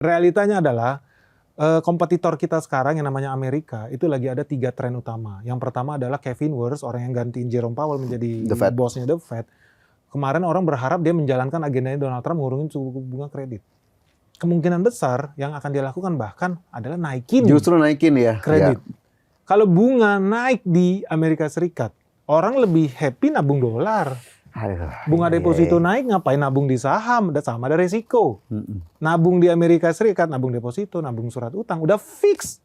Realitanya adalah kompetitor kita sekarang yang namanya Amerika itu lagi ada 3 tren utama. Yang pertama adalah Kevin Wirtz, orang yang gantiin Jerome Powell menjadi bosnya The Fed. Kemarin orang berharap dia menjalankan agendanya Donald Trump ngurungin suku bunga kredit. Kemungkinan besar yang akan dia lakukan bahkan adalah naikin. Justru naikin ya kredit. Ya. Kalau bunga naik di Amerika Serikat, orang lebih happy nabung dolar. Bunga deposito naik, ngapain nabung di saham? Sama ada resiko. Nabung di Amerika Serikat, nabung deposito, nabung surat utang, udah fix.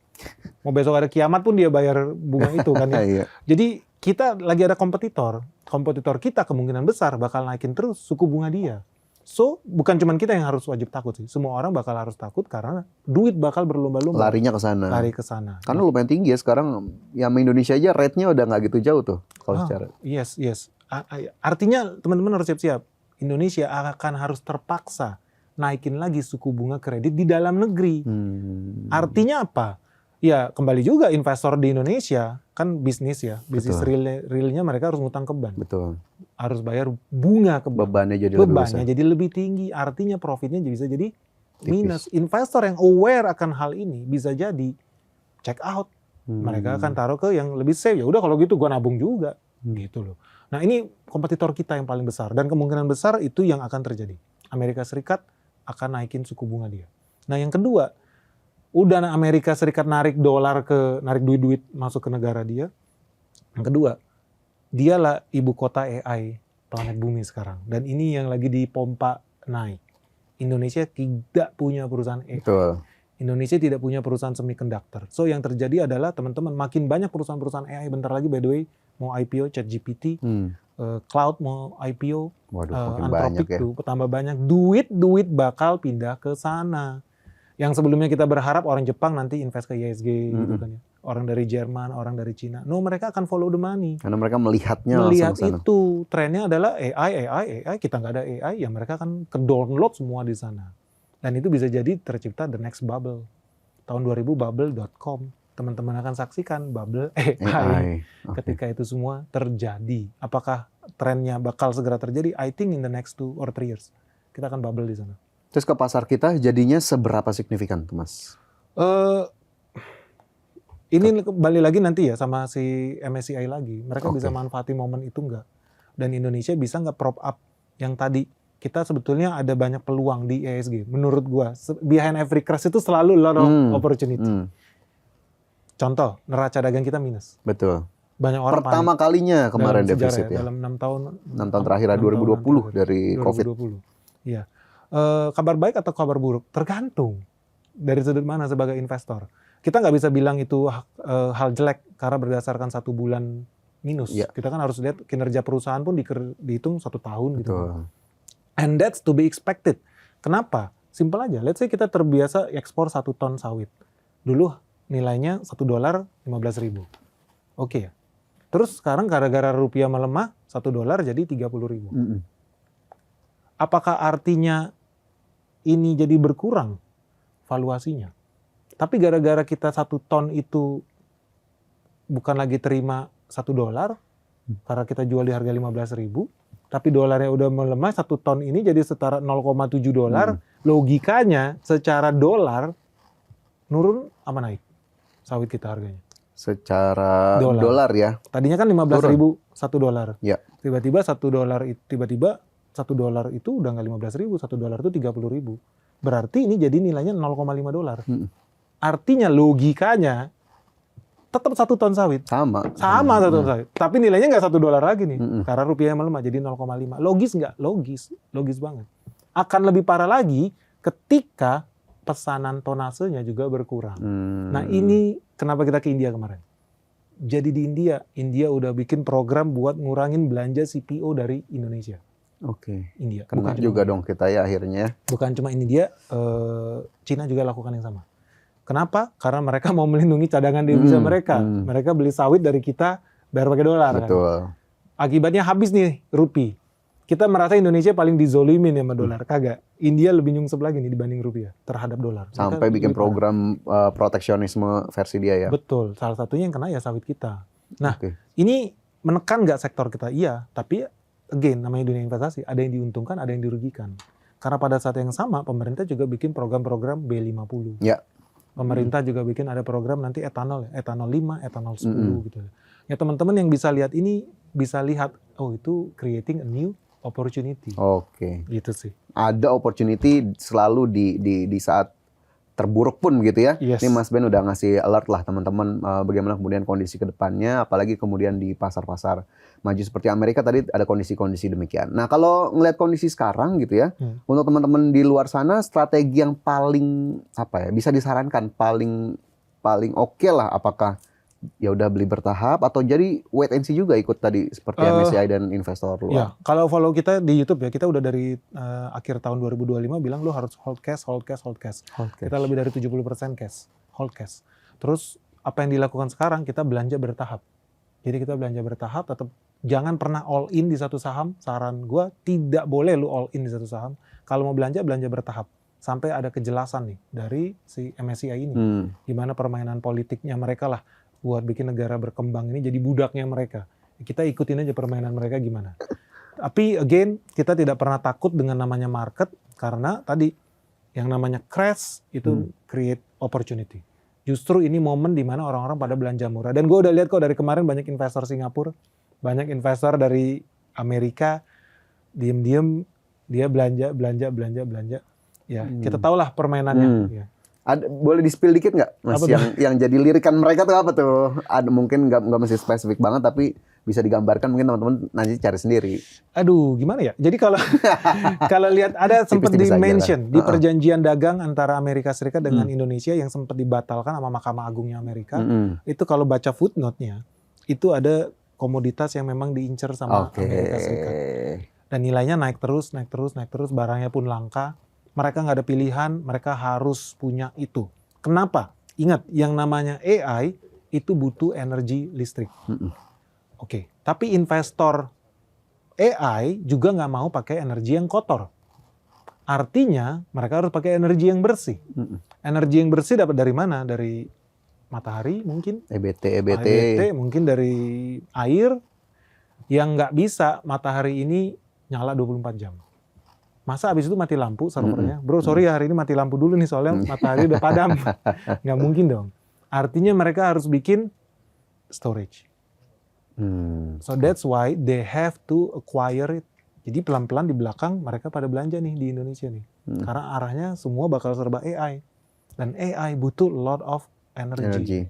Mau besok ada kiamat pun dia bayar bunga itu kan ya. Jadi kita lagi ada kompetitor. Kompetitor kita kemungkinan besar bakal naikin terus suku bunga dia. So, bukan cuma kita yang harus wajib takut sih. Semua orang bakal harus takut karena duit bakal berlomba-lomba. Larinya ke sana. Lari ke sana. Karena lumayan tinggi ya sekarang. Ya sama Indonesia aja rate-nya udah nggak gitu jauh tuh kalau secara. Yes. Artinya teman-teman harus siap-siap. Indonesia akan harus terpaksa naikin lagi suku bunga kredit di dalam negeri. Artinya apa? Ya kembali juga investor di Indonesia kan bisnis ya. Bisnis realnya mereka harus ngutang ke bank. Betul. Harus bayar bunga ke bank. Bebannya jadi lebih tinggi. Artinya profitnya bisa jadi minus. Investor yang aware akan hal ini bisa jadi check out. Mereka akan taruh ke yang lebih safe. Ya udah kalau gitu gua nabung juga. Gitu loh. Nah ini kompetitor kita yang paling besar dan kemungkinan besar itu yang akan terjadi. Amerika Serikat akan naikin suku bunga dia. Nah yang kedua, udah Amerika Serikat narik duit-duit masuk ke negara dia. Yang kedua, dialah ibu kota AI planet bumi sekarang dan ini yang lagi dipompa naik. Indonesia tidak punya perusahaan AI. Betul. Indonesia tidak punya perusahaan semiconductor. So yang terjadi adalah teman-teman makin banyak perusahaan-perusahaan AI bentar lagi by the way mau IPO ChatGPT, Cloud mau IPO, Anthropic tuh tambah banyak duit bakal pindah ke sana. Yang sebelumnya kita berharap orang Jepang nanti invest ke ISG gitu kan ya. Orang dari Jerman, orang dari Cina. No, mereka akan follow the money. Karena mereka melihatnya Melihat langsung itu trennya adalah AI, kita nggak ada AI ya mereka akan ke download semua di sana. Dan itu bisa jadi tercipta the next bubble. Tahun 2000 bubble.com. Teman-teman akan saksikan bubble AI. Ketika itu semua terjadi. Apakah trennya bakal segera terjadi? I think in the next 2 or 3 years. Kita akan bubble di sana. Terus ke pasar kita jadinya seberapa signifikan tuh Mas? Ini kembali lagi nanti ya sama si MSCI lagi. Mereka bisa manfaatin momen itu enggak. Dan Indonesia bisa nggak prop up yang tadi. Kita sebetulnya ada banyak peluang di ESG. Menurut gua, behind every crash itu selalu lot of opportunity. Contoh, neraca dagang kita minus. Betul. Banyak orang pertama kalinya kemarin defisit ya. Dalam 6 tahun terakhir 2020 dari COVID. Iya. Kabar baik atau kabar buruk? Tergantung dari sudut mana sebagai investor. Kita nggak bisa bilang itu hal jelek karena berdasarkan 1 bulan minus. Ya. Kita kan harus lihat kinerja perusahaan pun dihitung 1 tahun gitu. And that's to be expected. Kenapa? Simpel aja. Let's say kita terbiasa ekspor 1 ton sawit. Dulu nilainya $1 15.000. Oke ya. Terus sekarang gara-gara rupiah melemah $1 jadi 30.000. Apakah artinya ini jadi berkurang valuasinya? Tapi gara-gara kita 1 ton itu bukan lagi terima $1 karena kita jual di harga 15.000, tapi dolarnya udah melemah 1 ton ini jadi setara $0,7. Logikanya secara dolar nurun apa naik sawit kita harganya? Secara dolar ya. Tadinya kan 15.000 $1. Ya. Tiba-tiba $1 itu udah nggak 15.000, $1 itu 30.000. Berarti ini jadi nilainya $0,5. Artinya logikanya tetap 1 ton sawit. Sama 1 ton sawit. Tapi nilainya nggak $1 lagi nih. Karena rupiahnya melemah jadi 0,5. Logis nggak? Logis banget. Akan lebih parah lagi ketika pesanan tonasenya juga berkurang. Nah ini kenapa kita ke India kemarin. Jadi di India udah bikin program buat ngurangin belanja CPO dari Indonesia. India. Kena juga dong kita ya akhirnya. Bukan cuma India, Cina juga lakukan yang sama. Kenapa? Karena mereka mau melindungi cadangan devisa mereka. Mereka beli sawit dari kita, bayar pakai dolar. Betul. Kan? Akibatnya habis nih rupiah. Kita merasa Indonesia paling dizolimin sama dolar. Kagak. India lebih nyungsep lagi nih dibanding rupiah terhadap dolar. Sampai bikin program proteksionisme versi dia ya. Betul. Salah satunya yang kena ya sawit kita. Nah, ini menekan nggak sektor kita? Iya. Tapi again, namanya dunia investasi. Ada yang diuntungkan, ada yang dirugikan. Karena pada saat yang sama pemerintah juga bikin program-program B50. Ya. Pemerintah juga bikin ada program nanti etanol 5, etanol 10 gitu. Ya teman-teman yang bisa lihat ini bisa lihat, oh itu creating a new opportunity. Oke. Gitu sih. Ada opportunity selalu di saat terburuk pun gitu ya. Yes. Ini Mas Ben udah ngasih alert lah teman-teman bagaimana kemudian kondisi ke depannya, apalagi kemudian di pasar-pasar maju seperti Amerika tadi ada kondisi-kondisi demikian. Nah kalau ngelihat kondisi sekarang gitu ya, untuk teman-teman di luar sana strategi yang paling apa ya bisa disarankan paling oke lah, apakah ya udah beli bertahap atau jadi wait and see juga ikut tadi seperti MSCI dan investor luar. Ya, kalau follow kita di YouTube ya, kita udah dari akhir tahun 2025 bilang lu harus hold cash. Kita lebih dari 70% cash, hold cash. Terus apa yang dilakukan sekarang kita belanja bertahap. Jadi kita belanja bertahap, tetap jangan pernah all in di satu saham. Saran gua tidak boleh lu all in di satu saham. Kalau mau belanja bertahap sampai ada kejelasan nih dari si MSCI ini. Gimana permainan politiknya mereka lah buat bikin negara berkembang ini jadi budaknya mereka. Kita ikutin aja permainan mereka gimana. Tapi again, kita tidak pernah takut dengan namanya market karena tadi yang namanya crash itu create opportunity. Justru ini momen di mana orang-orang pada belanja murah. Dan gue udah lihat kok dari kemarin banyak investor Singapura, banyak investor dari Amerika, diem-diem dia belanja. Ya, kita tahulah permainannya. Ya. Boleh di-spill dikit nggak, Mas? Yang jadi lirikan mereka tuh apa tuh? Ada mungkin nggak mesti spesifik banget, tapi bisa digambarkan mungkin teman-teman nanti cari sendiri. Aduh, gimana ya? Jadi kalau kalau lihat ada sempat di-mention di perjanjian dagang antara Amerika Serikat dengan Indonesia yang sempat dibatalkan sama Mahkamah Agungnya Amerika. Itu kalau baca footnote-nya, itu ada komoditas yang memang diincar sama Amerika Serikat. Dan nilainya naik terus, barangnya pun langka. Mereka nggak ada pilihan, mereka harus punya itu. Kenapa? Ingat, yang namanya AI itu butuh energi listrik. Oke, tapi investor AI juga nggak mau pakai energi yang kotor. Artinya, mereka harus pakai energi yang bersih. Energi yang bersih dapat dari mana? Dari matahari mungkin. EBT mungkin dari air. Yang nggak bisa matahari ini nyala 24 jam. Masa abis itu mati lampu servernya? Bro, sorry hari ini mati lampu dulu nih soalnya matahari udah padam. Nggak mungkin dong. Artinya mereka harus bikin storage. So that's why they have to acquire it. Jadi pelan-pelan di belakang mereka pada belanja nih di Indonesia nih. Karena arahnya semua bakal serba AI. Dan AI butuh a lot of energy.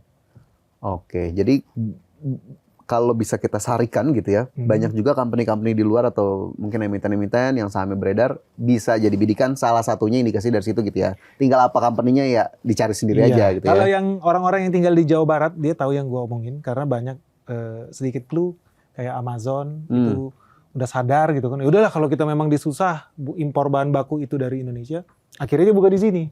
Oke, jadi kalau bisa kita sarikan gitu ya, banyak juga company-company di luar atau mungkin emiten-emiten yang sahamnya beredar bisa jadi bidikan, salah satunya indikasi dari situ gitu ya. Tinggal apa company-nya ya dicari sendiri aja gitu ya. Kalau yang orang-orang yang tinggal di Jawa Barat, dia tahu yang gue omongin karena banyak sedikit clue kayak Amazon itu udah sadar gitu kan. Ya udahlah kalau kita memang disusah impor bahan baku itu dari Indonesia, akhirnya dia buka di sini.